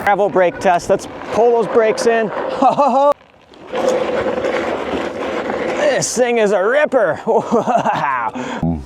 Travel brake test. Let's pull those brakes in. This thing is a ripper. Wow.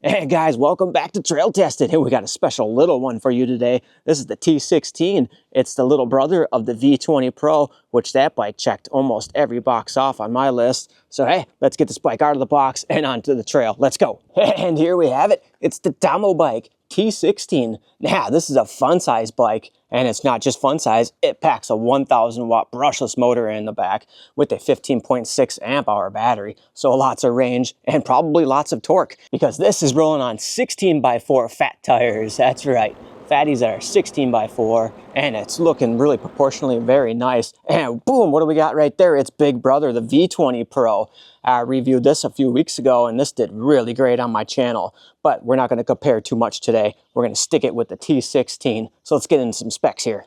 Hey guys, welcome back to Trail Tested. Hey, we got a special little one for you today. This is the T16. It's the little brother of the V20 Pro, which that bike checked almost every box off on my list. So hey, let's get this bike out of the box and onto the trail. Let's go. And here we have it. It's the TAMOBYKE T16. Now, this is a fun size bike, and it's not just fun size. It packs a 1,000 watt brushless motor in the back with a 15.6 amp hour battery. So lots of range and probably lots of torque, because this is rolling on 16x4 fat tires. That's right. Fatties that are 16x4, and it's looking really proportionally very nice. And boom, what do we got right there? It's big brother, the V20 Pro. I reviewed this a few weeks ago, and this did really great on my channel. But we're not going to compare too much today. We're going to stick it with the T16. So let's get into some specs here.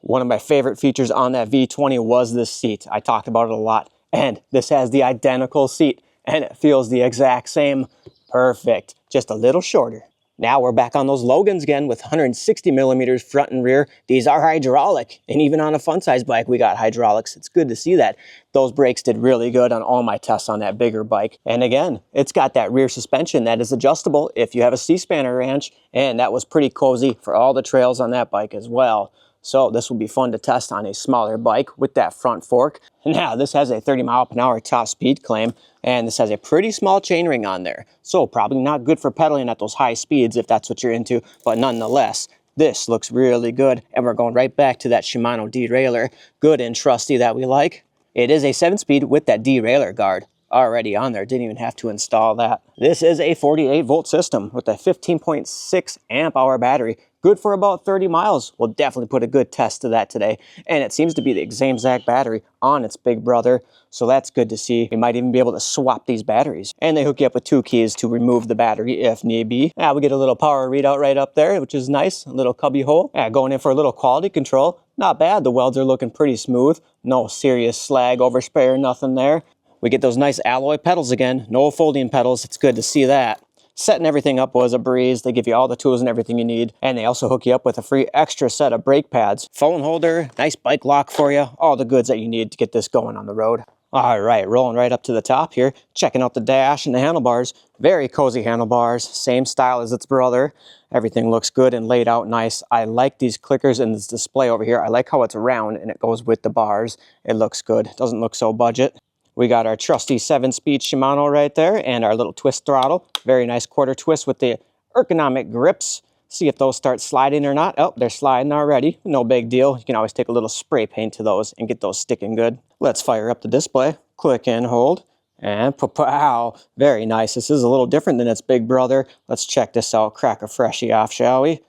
One of my favorite features on that V20 was this seat. I talked about it a lot. And this has the identical seat, and it feels the exact same. Perfect. Just a little shorter. Now we're back on those Logans again with 160 millimeters front and rear. These are hydraulic, and even on a fun size bike, we got hydraulics. It's good to see that. Those brakes did really good on all my tests on that bigger bike. And again, it's got that rear suspension that is adjustable if you have a C-spanner ranch, and that was pretty cozy for all the trails on that bike as well. So this will be fun to test on a smaller bike with that front fork. Now this has a 30 mile/hour top speed claim, and this has a pretty small chainring on there. So probably not good for pedaling at those high speeds if that's what you're into, but nonetheless, this looks really good. And we're going right back to that Shimano derailleur, good and trusty that we like. It is a 7-speed with that derailleur guard already on there. Didn't even have to install that. This is a 48 volt system with a 15.6 amp hour battery. Good for about 30 miles. We'll definitely put a good test to that today. And it seems to be the same exact battery on its big brother. So that's good to see. We might even be able to swap these batteries. And they hook you up with 2 keys to remove the battery if need be. Now we get a little power readout right up there, which is nice. A little cubby hole. Going in for a little quality control. Not bad. The welds are looking pretty smooth. No serious slag overspray or nothing there. We get those nice alloy pedals again. No folding pedals. It's good to see that. Setting everything up was a breeze. They give you all the tools and everything you need. And they also hook you up with a free extra set of brake pads. Phone holder, nice bike lock for you. All the goods that you need to get this going on the road. All right, rolling right up to the top here. Checking out the dash and the handlebars. Very cozy handlebars. Same style as its brother. Everything looks good and laid out nice. I like these clickers in this display over here. I like how it's round and it goes with the bars. It looks good. It doesn't look so budget. We got our trusty 7-speed Shimano right there and our little twist throttle. Very nice quarter twist with the ergonomic grips. See if those start sliding or not. Oh, they're sliding already. No big deal. You can always take a little spray paint to those and get those sticking good. Let's fire up the display. Click and hold. And pow! Very nice. This is a little different than its big brother. Let's check this out. Crack a freshie off, shall we?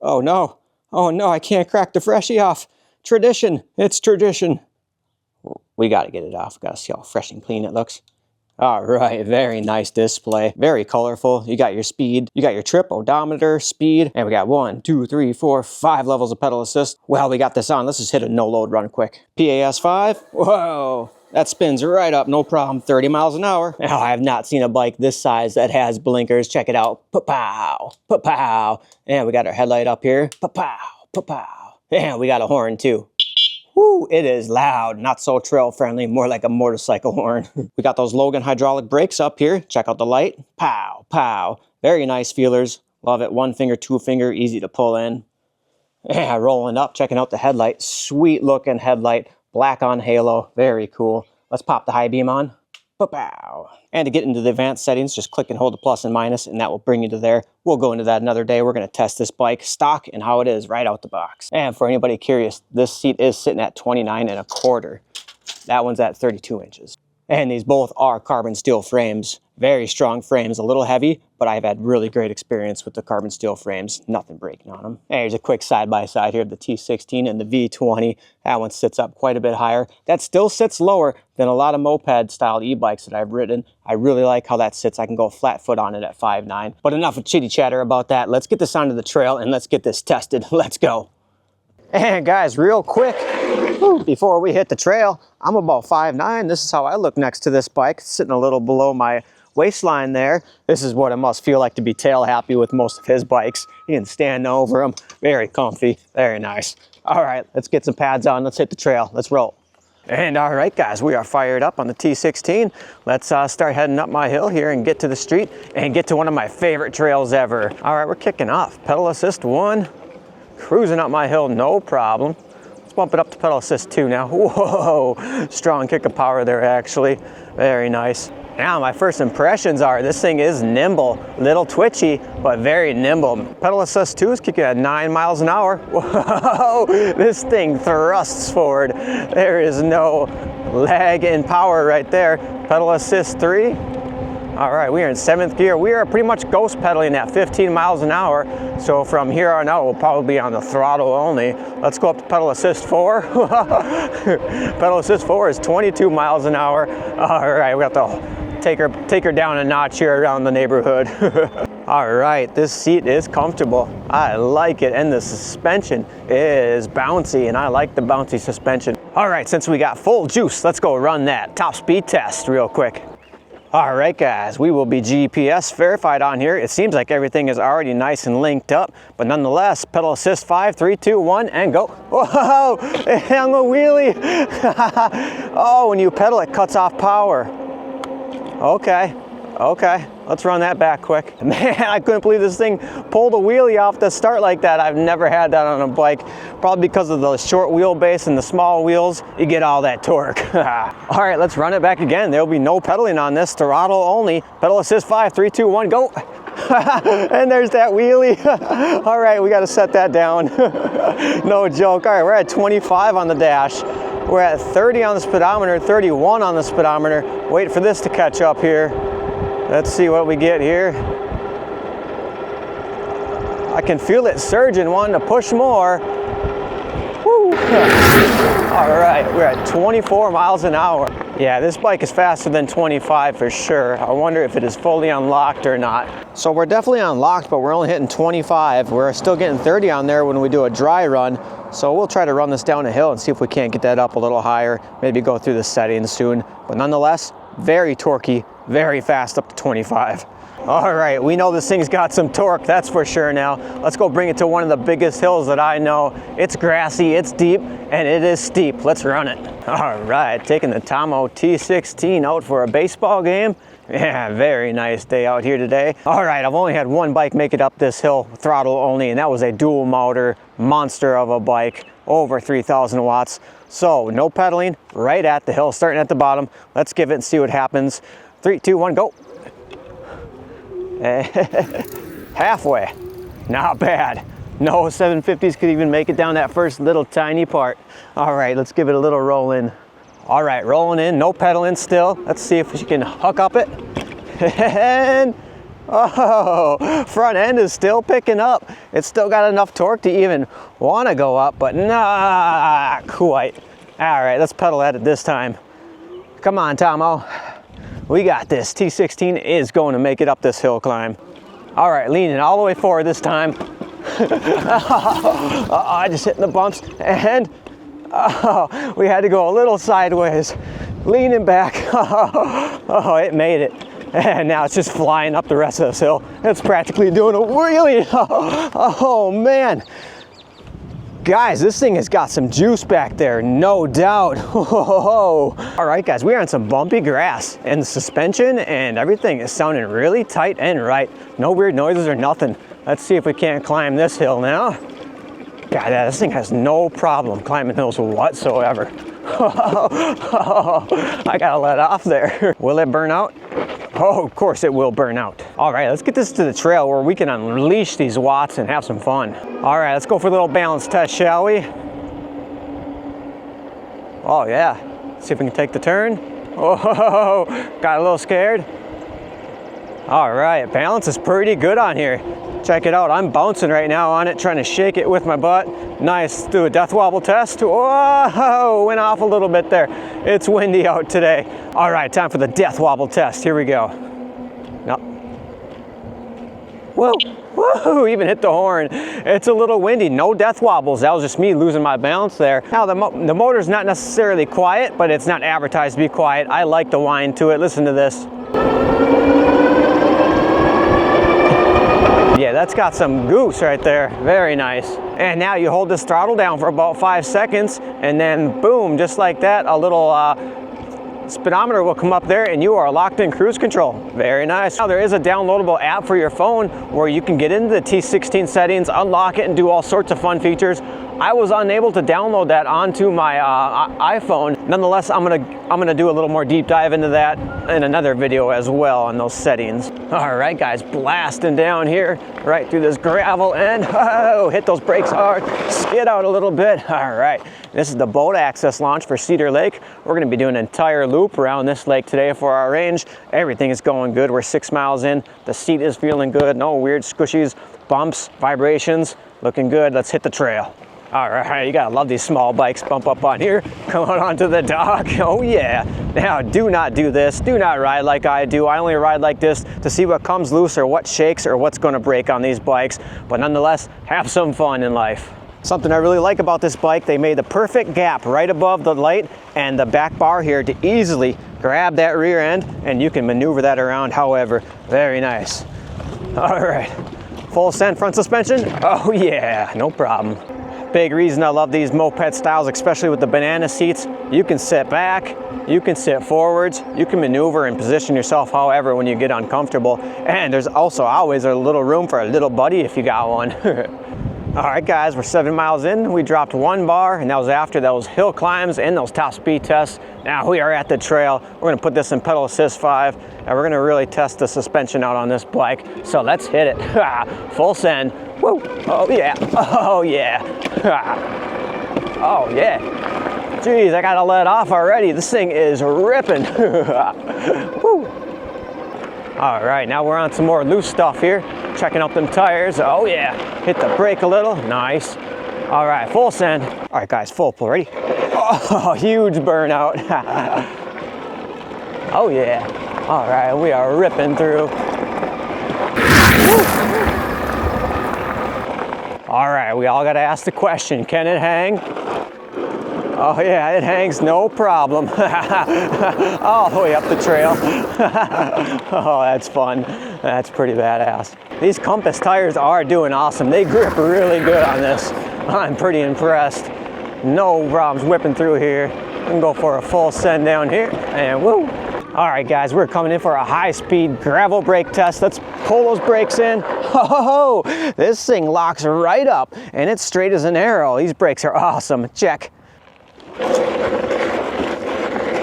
Oh no. Oh no, I can't crack the freshie off. Tradition. It's tradition. We got to get it off. Got to see how fresh and clean it looks. All right, very nice display. Very colorful. You got your speed, you got your trip, odometer, speed, and we got 1, 2, 3, 4, 5 levels of pedal assist. Well, we got this on. Let's just hit a no load run quick. PAS 5. Whoa, that spins right up, no problem. 30 miles an hour. Now, I have not seen a bike this size that has blinkers. Check it out. Pa-pow, pa-pow. And we got our headlight up here. Pa-pow, pa-pow. And we got a horn too. Woo, it is loud, not so trail friendly, more like a motorcycle horn. We got those Logan hydraulic brakes up here. Check out the light. Pow, pow. Very nice feelers. Love it. 1 finger, 2 finger, easy to pull in. Yeah, rolling up, checking out the headlight. Sweet looking headlight. Black on halo. Very cool. Let's pop the high beam on. Pow. And to get into the advanced settings, just click and hold the plus and minus, and that will bring you to there. We'll go into that another day. We're going to test this bike stock and how it is right out the box. And for anybody curious, this seat is sitting at 29 1/4. That one's at 32 inches. And these both are carbon steel frames. Very strong frames, a little heavy, but I've had really great experience with the carbon steel frames. Nothing breaking on them. And here's a quick side-by-side here of the T16 and the V20. That one sits up quite a bit higher. That still sits lower than a lot of moped-style e-bikes that I've ridden. I really like how that sits. I can go flat foot on it at 5'9". But enough of chitty chatter about that. Let's get this onto the trail and let's get this tested. Let's go. And guys, real quick, before we hit the trail, I'm about 5'9". This is how I look next to this bike, sitting a little below my waistline there. This is what it must feel like to be tail happy with most of his bikes. You can stand over them. Very comfy, very nice. All right, let's get some pads on. Let's hit the trail. Let's roll. And all right, guys, we are fired up on the T16. Let's start heading up my hill here and get to the street and get to one of my favorite trails ever. All right, we're kicking off. Pedal assist 1, cruising up my hill, no problem. Let's bump it up to pedal assist 2 now. Whoa, strong kick of power there, actually. Very nice. Now, my first impressions are this thing is nimble, little twitchy, but very nimble. Pedal assist 2 is kicking at 9 miles an hour. Whoa, this thing thrusts forward. There is no lag in power right there. Pedal assist 3. All right, we are in 7th gear. We are pretty much ghost pedaling at 15 miles an hour. So from here on out, we'll probably be on the throttle only. Let's go up to pedal assist 4. Pedal assist 4 is 22 miles an hour. All right, we have to take her down a notch here around the neighborhood. All right, this seat is comfortable. I like it, and the suspension is bouncy, and I like the bouncy suspension. All right, since we got full juice, let's go run that top speed test real quick. All right, guys, we will be GPS verified on here. It seems like everything is already nice and linked up, but nonetheless, pedal assist 5, 3, 2, 1, and go. Whoa, hang a wheelie. Oh, when you pedal, it cuts off power. Okay, let's run that back quick. Man, I couldn't believe this thing pulled a wheelie off the start like that. I've never had that on a bike. Probably because of the short wheelbase and the small wheels, you get all that torque. All right, let's run it back again. There'll be no pedaling on this, throttle only. Pedal assist 5, 3, 2, 1, go. And there's that wheelie. All right, we gotta set that down. No joke. All right, we're at 25 on the dash. We're at 30 on the speedometer, 31 on the speedometer. Wait for this to catch up here. Let's see what we get here. I can feel it surging, wanting to push more. Woo. All right, we're at 24 miles an hour. Yeah, this bike is faster than 25 for sure. I wonder if it is fully unlocked or not. So we're definitely unlocked, but we're only hitting 25. We're still getting 30 on there when we do a dry run. So we'll try to run this down a hill and see if we can't get that up a little higher. Maybe go through the settings soon. But nonetheless, very torquey, very fast up to 25. All right, we know this thing's got some torque, that's for sure now. Let's go bring it to one of the biggest hills that I know. It's grassy, it's deep, and it is steep. Let's run it. All right, taking the TAMOBYKE T16 out for a baseball game. Yeah, very nice day out here today. All right, I've only had one bike make it up this hill, throttle only, and that was a dual motor monster of a bike, over 3,000 watts. So no pedaling, right at the hill, starting at the bottom. Let's give it and see what happens. 3, 2, 1, go. Halfway, not bad. No 750s could even make it down that first little tiny part. All right, let's give it a little roll in. All right, rolling in, no pedaling still. Let's see if she can hook up it. And, oh, front end is still picking up. It's still got enough torque to even want to go up, but not quite. All right, let's pedal at it this time. Come on, Tomo. We got this. T16 is going to make it up this hill climb. All right, leaning all the way forward this time. I just hitting the bumps, and we had to go a little sideways, leaning back. Oh, it made it. And now it's just flying up the rest of this hill. It's practically doing a wheelie. Oh man. Guys, this thing has got some juice back there, no doubt. All right, guys, we are on some bumpy grass, and the suspension and everything is sounding really tight and right. No weird noises or nothing. Let's see if we can't climb this hill now. God, this thing has no problem climbing hills whatsoever. I gotta let off there. Will it burn out? Oh, of course it will burn out. All right, let's get this to the trail where we can unleash these watts and have some fun. All right, let's go for a little balance test, shall we? Oh yeah, see if we can take the turn. Whoa, got a little scared. All right, balance is pretty good on here. Check it out, I'm bouncing right now on it, trying to shake it with my butt. Nice, let's do a death wobble test. Whoa, went off a little bit there. It's windy out today. All right, time for the death wobble test. Here we go. No. Whoa, whoa, even hit the horn. It's a little windy, no death wobbles. That was just me losing my balance there. Now the motor's not necessarily quiet, but it's not advertised to be quiet. I like the whine to it, listen to this. Yeah, that's got some goose right there. Very nice. And now you hold this throttle down for about 5 seconds, and then boom, just like that, a little speedometer will come up there and you are locked in cruise control. Very nice. Now there is a downloadable app for your phone where you can get into the T16 settings, unlock it, and do all sorts of fun features. I was unable to download that onto my iPhone. Nonetheless, I'm gonna do a little more deep dive into that in another video as well on those settings. All right, guys, blasting down here, right through this gravel, and oh, hit those brakes hard, skid out a little bit. All right, this is the boat access launch for Cedar Lake. We're gonna be doing an entire loop around this lake today for our range. Everything is going good. We're 6 miles in. The seat is feeling good. No weird squishies, bumps, vibrations. Looking good. Let's hit the trail. All right, you gotta love these small bikes. Bump up on here, come out onto the dock. Oh yeah. Now do not do this. Do not ride like I do. I only ride like this to see what comes loose or what shakes or what's gonna break on these bikes. But nonetheless, have some fun in life. Something I really like about this bike, they made the perfect gap right above the light and the back bar here to easily grab that rear end, and you can maneuver that around however. Very nice. All right, full send front suspension. Oh yeah, no problem. Big reason I love these moped styles, especially with the banana seats. You can sit back, you can sit forwards, you can maneuver and position yourself however when you get uncomfortable. And there's also always a little room for a little buddy if you got one. All right, guys, we're 7 miles in. We dropped 1 bar, and that was after those hill climbs and those top speed tests. Now we are at the trail. We're gonna put this in pedal assist 5, and we're gonna really test the suspension out on this bike. So let's hit it. Full send. Woo. Oh yeah. Oh yeah. Oh yeah. Jeez, I gotta let off already. This thing is ripping. Woo. All right, now we're on some more loose stuff here. Checking out them tires. Oh yeah. Hit the brake a little. Nice. All right, full send. All right, guys, full pull. Ready? Oh, huge burnout. Oh yeah. All right, we are ripping through. Woo. All right, we all gotta ask the question, can it hang? Oh yeah, it hangs no problem. All the way up the trail. Oh, that's fun. That's pretty badass. These Compass tires are doing awesome. They grip really good on this. I'm pretty impressed. No problems whipping through here. We can go for a full send down here, and woo. All right, guys, we're coming in for a high-speed gravel brake test. Let's pull those brakes in. Oh, this thing locks right up, and it's straight as an arrow. These brakes are awesome. Check.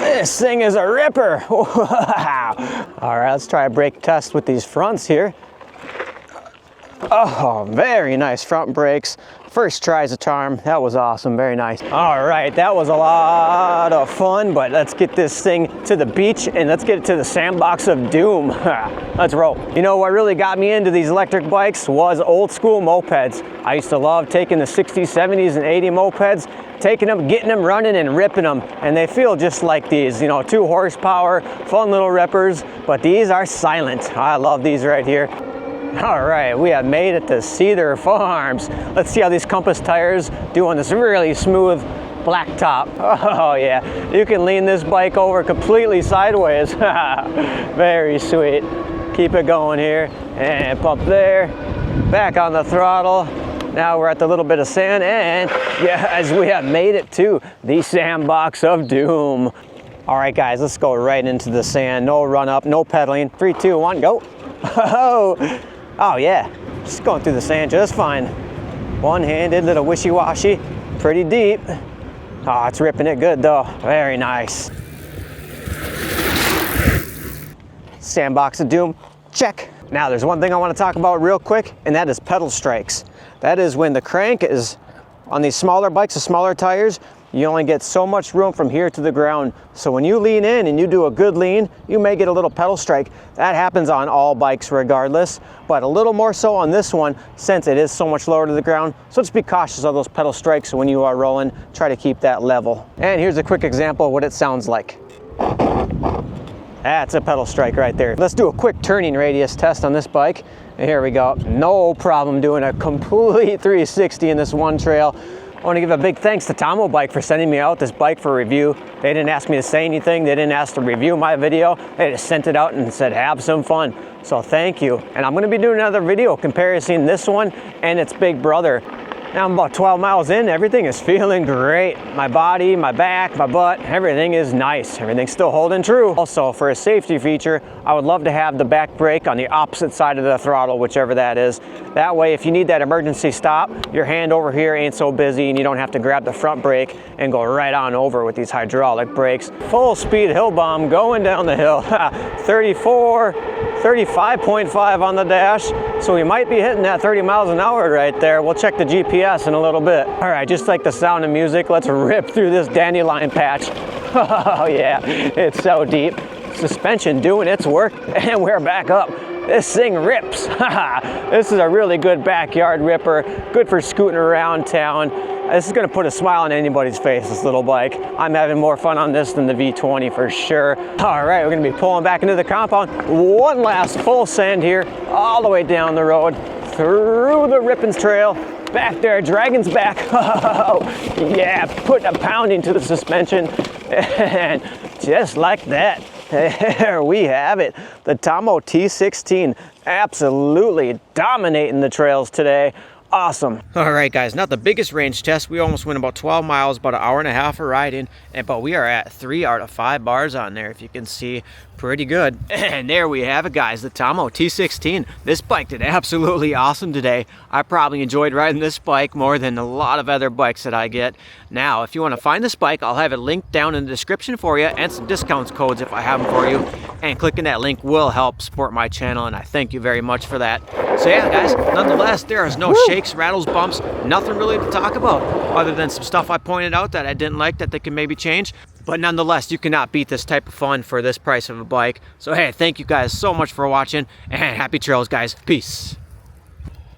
This thing is a ripper. Wow. All right, let's try a brake test with these fronts here. Oh, very nice front brakes. First try is a charm. That was awesome, very nice. All right, that was a lot of fun, but let's get this thing to the beach and let's get it to the sandbox of doom. Let's roll. You know what really got me into these electric bikes was old school mopeds. I used to love taking the 60s, 70s, and 80 mopeds, taking them, getting them running and ripping them, and they feel just like these, you know, 2 horsepower, fun little rippers, but these are silent. I love these right here. All right, we have made it to Cedar Farms. Let's see how these Compass tires do on this really smooth black top. Oh yeah, you can lean this bike over completely sideways. Very sweet. Keep it going here, and pump there, back on the throttle. Now we're at the little bit of sand, and yes, we have made it to the sandbox of doom. All right, guys, let's go right into the sand. No run up, no pedaling. 3, 2, 1, go. Oh yeah, just going through the sand just fine. One-handed, little wishy-washy, pretty deep. Oh, it's ripping it good though. Very nice. Sandbox of doom, check. Now there's one thing I want to talk about real quick, and that is pedal strikes. That is when the crank is on these smaller bikes, the smaller tires, You only get so much room from here to the ground. So when you lean in and you do a good lean, you may get a little pedal strike. That happens on all bikes regardless, but a little more so on this one since it is so much lower to the ground. So just be cautious of those pedal strikes when you are rolling. Try to keep that level. And here's a quick example of what it sounds like. That's a pedal strike right there. Let's do a quick turning radius test on this bike. And here we go. No problem doing a complete 360 in this one trail. I want to give a big thanks to TAMOBYKE for sending me out this bike for review. They didn't ask me to say anything. They didn't ask to review my video. They just sent it out and said, have some fun. So thank you. And I'm going to be doing another video comparing this one and its big brother. Now I'm about 12 miles in, everything is feeling great. My body, my back, my butt, everything is nice. Everything's still holding true. Also, for a safety feature, I would love to have the back brake on the opposite side of the throttle, whichever that is. That way, if you need that emergency stop, your hand over here ain't so busy and you don't have to grab the front brake and go right on over with these hydraulic brakes. Full speed hill bomb going down the hill. 35.5 on the dash. So we might be hitting that 30 miles an hour right there. We'll check the GPS in a little bit. All right, just like the sound of music, let's rip through this dandelion patch. Oh yeah, it's so deep. Suspension doing its work, and we're back up. This thing rips. This is a really good backyard ripper, good for scooting around town. This is gonna put a smile on anybody's face, this little bike. I'm having more fun on this than the V20 for sure. All right, we're gonna be pulling back into the compound. One last full send here, all the way down the road, through the Rippins Trail, back there, Dragon's Back. Oh, yeah, putting a pounding to the suspension. And just like that, there we have it. The TAMO T16, absolutely dominating the trails today. Awesome. All right, guys, not the biggest range test. We almost went about 12 miles, about an hour and a half of riding, but we are at 3 out of 5 bars on there, if you can see. Pretty good. And there we have it, guys, the TAMO T16. This bike did absolutely awesome today. I probably enjoyed riding this bike more than a lot of other bikes that I get. Now, if you want to find this bike, I'll have it linked down in the description for you and some discounts codes if I have them for you. And clicking that link will help support my channel, and I thank you very much for that. So yeah, guys, nonetheless, there is no shakes, rattles, bumps, nothing really to talk about other than some stuff I pointed out that I didn't like that they can maybe change. But nonetheless, you cannot beat this type of fun for this price of a bike. So hey, thank you guys so much for watching, and happy trails, guys. Peace.